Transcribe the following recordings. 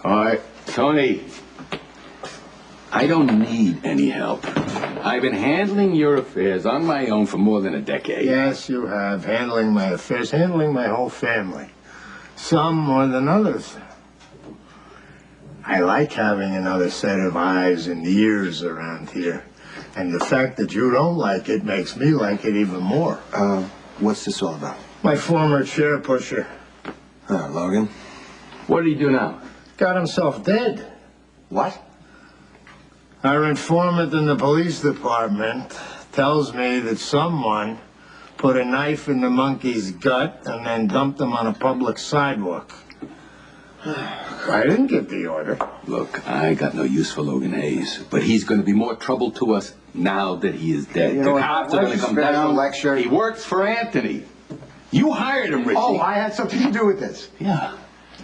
All right, Tony. I don't need any help. I've been handling your affairs on my own for more than a decade. Yes, you have. Handling my affairs, handling my whole family. Some more than others. I like having another set of eyes and ears around here. And the fact that you don't like it makes me like it even more. What's this all about? My former chair pusher. Logan? What did he do now? Got himself dead. What? Our informant in the police department tells me that someone put a knife in the monkey's gut and then dumped him on a public sidewalk. I didn't give the order. Look, I got no use for Logan Hayes, but he's going to be more trouble to us now that he is dead. The cops are going to come down. Lecture. He works for Anthony. You hired him, Richie. Oh, I had something to do with this. Yeah.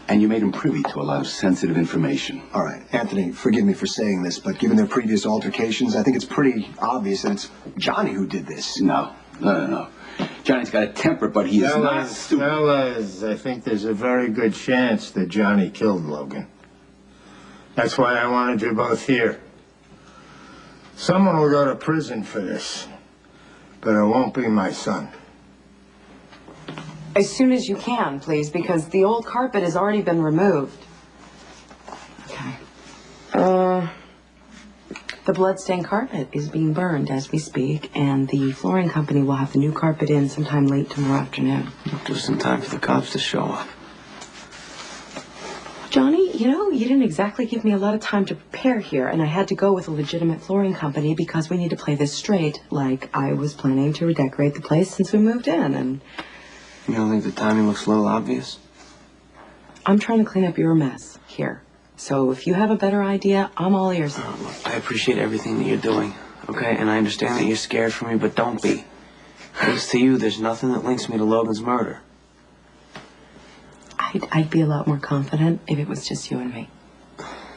And you made him privy to a lot of sensitive information. All right, Anthony, forgive me for saying this, but given their previous altercations, I think it's pretty obvious that it's Johnny who did this. No. Johnny's got a temper, but he is not stupid. Fellas, I think there's a very good chance that Johnny killed Logan. That's why I wanted you both here. Someone will go to prison for this, but it won't be my son. As soon as you can, please, because the old carpet has already been removed. Okay. The bloodstained carpet is being burned as we speak, and the flooring company will have the new carpet in sometime late tomorrow afternoon. Just in time for the cops to show up. Johnny, you didn't exactly give me a lot of time to prepare here, and I had to go with a legitimate flooring company because we need to play this straight, like I was planning to redecorate the place since we moved in, and... You don't think the timing looks a little obvious? I'm trying to clean up your mess here. So if you have a better idea, I'm all ears. Look, I appreciate everything that you're doing, okay? And I understand that you're scared for me, but don't be. Thanks to you, there's nothing that links me to Logan's murder. I'd be a lot more confident if it was just you and me.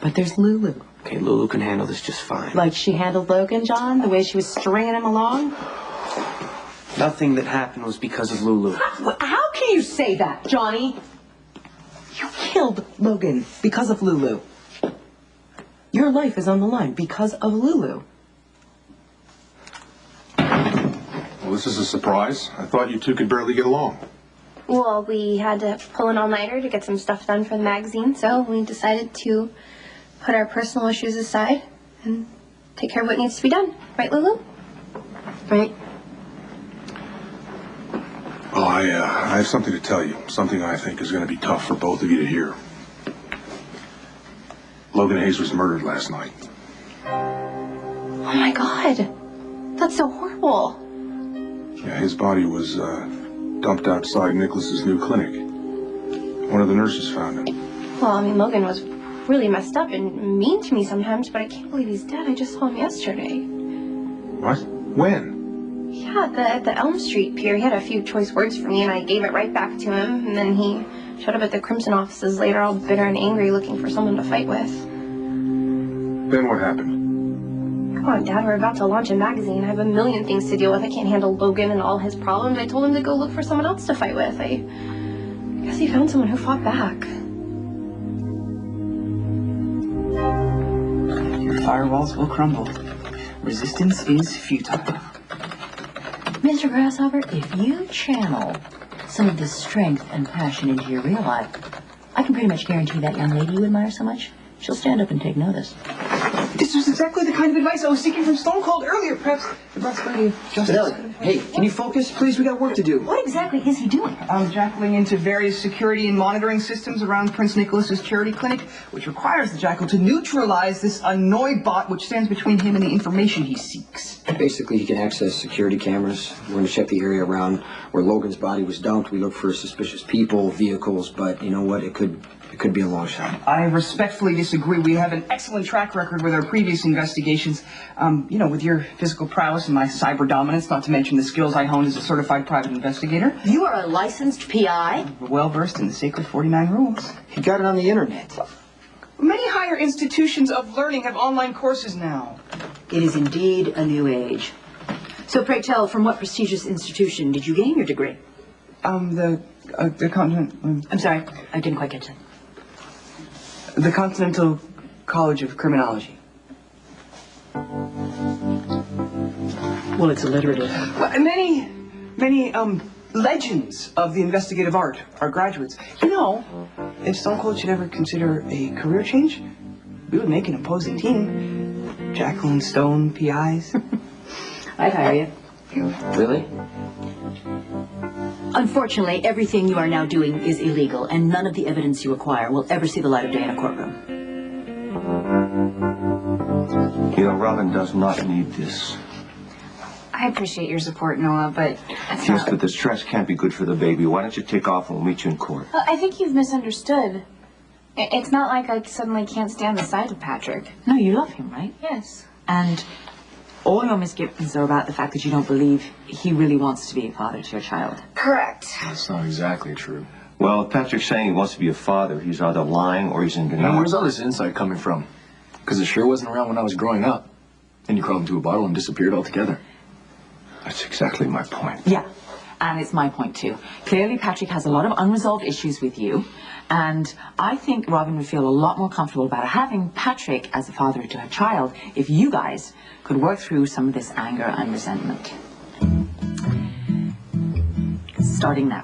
But there's Lulu. Okay, Lulu can handle this just fine. Like she handled Logan, John? The way she was stringing him along? Nothing that happened was because of Lulu. How can you say that, Johnny? You killed Logan because of Lulu. Your life is on the line because of Lulu. Well, this is a surprise. I thought you two could barely get along. Well, we had to pull an all-nighter to get some stuff done for the magazine, so we decided to put our personal issues aside and take care of what needs to be done. Right, Lulu? Right. Well, I have something to tell you. Something I think is going to be tough for both of you to hear. Logan Hayes was murdered last night. Oh, my God. That's so horrible. Yeah, his body was dumped outside Nicholas's new clinic. One of the nurses found him. Well, I mean, Logan was really messed up and mean to me sometimes, but I can't believe he's dead. I just saw him yesterday. What? When? Yeah, at the Elm Street pier. He had a few choice words for me, and I gave it right back to him. And then he showed up at the Crimson offices later, all bitter and angry, looking for someone to fight with. Then what happened? Come on, Dad, we're about to launch a magazine. I have a million things to deal with. I can't handle Logan and all his problems. I told him to go look for someone else to fight with. I guess he found someone who fought back. Your firewalls will crumble. Resistance is futile. Mr. Grasshopper, if you channel some of the strength and passion into your real life, I can pretty much guarantee that young lady you admire so much, she'll stand up and take notice. This was exactly the kind of advice I was seeking from Stone Cold earlier. Perhaps the possibility of justice. Hey, can you focus, please? We got work to do. What exactly is he doing? Jackling into various security and monitoring systems around Prince Nicholas's charity clinic, which requires the Jackal to neutralize this annoyed bot which stands between him and the information he seeks. Basically, he can access security cameras. We're going to check the area around where Logan's body was dumped. We look for suspicious people, vehicles, but you know what? It could be a long shot. I respectfully disagree. We have an excellent track record with our previous investigations. With your physical prowess and my cyber dominance, not to mention the skills I honed as a certified private investigator. You are a licensed PI? We're well versed in the sacred 49 rules. He got it on the internet. Many higher institutions of learning have online courses now. It is indeed a new age. So pray tell, from what prestigious institution did you gain your degree? The The Continent. I'm sorry, I didn't quite get that. The Continental College of Criminology. Well, it's alliterative. Well, many legends of the investigative art are graduates. You know, if Stone Cold should ever consider a career change, we would make an imposing team. Jacqueline, Stone, PIs. I'd hire you. Really? Unfortunately, everything you are now doing is illegal, and none of the evidence you acquire will ever see the light of day in a courtroom. You know, Robin does not need this. I appreciate your support, Noah, but it's Yes, not... but the stress can't be good for the baby. Why don't you take off and we'll meet you in court? Well, I think you've misunderstood. It's not like I suddenly can't stand the sight of Patrick. No, you love him, right? Yes. And all your misgivings are about the fact that you don't believe he really wants to be a father to your child. Correct. That's not exactly true. Well, if Patrick's saying he wants to be a father, he's either lying or he's in Now, denial. where's all this insight coming from? Because it sure wasn't around when I was growing up. Then you crawled into a bottle and disappeared altogether. That's exactly my point. Yeah, and it's my point too. Clearly, Patrick has a lot of unresolved issues with you, and I think Robin would feel a lot more comfortable about having Patrick as a father to her child if you guys could work through some of this anger and resentment. Starting now.